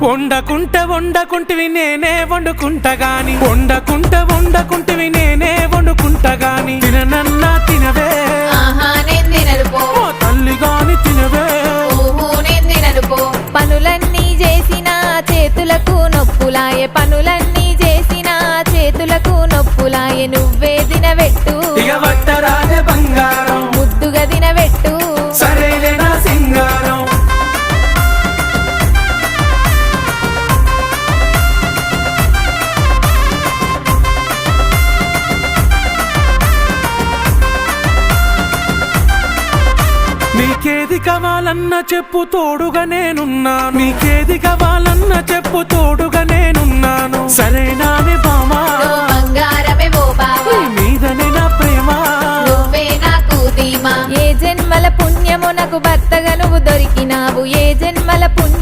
వండకుంటివి నేనే వండుకుంటా గాని వండకుంటివి నేనే వండుకుంటా గాని తిననన్నా తినవే నేను తినను పో ఓ తల్లి గాని తినవే నేను తినను పో పనులన్నీ చేసిన చేతులకు నొప్పులాయే పనులన్నీ చేసిన చేతులకు నొప్పులాయే నువ్వే తినబెట్టు ఇక వట్టరాజే బంగారం ముద్దుగా తినబెట్టు సరేలే నా సింగారం నీకేది కావాలన్నా చెప్పు తోడుగా నేనున్నాను నీకేది కావాలన్నా చెప్పు తోడుగా నేనున్నాను సరేనానే బామా బంగారమే ఓ బావా నీ మీదనే నా ప్రేమ నువ్వే నాకు ధీమా ఏ జన్మల పుణ్యము నాకు భర్తగా నువ్వు దొరికినావు ఏ జన్మల పుణ్యం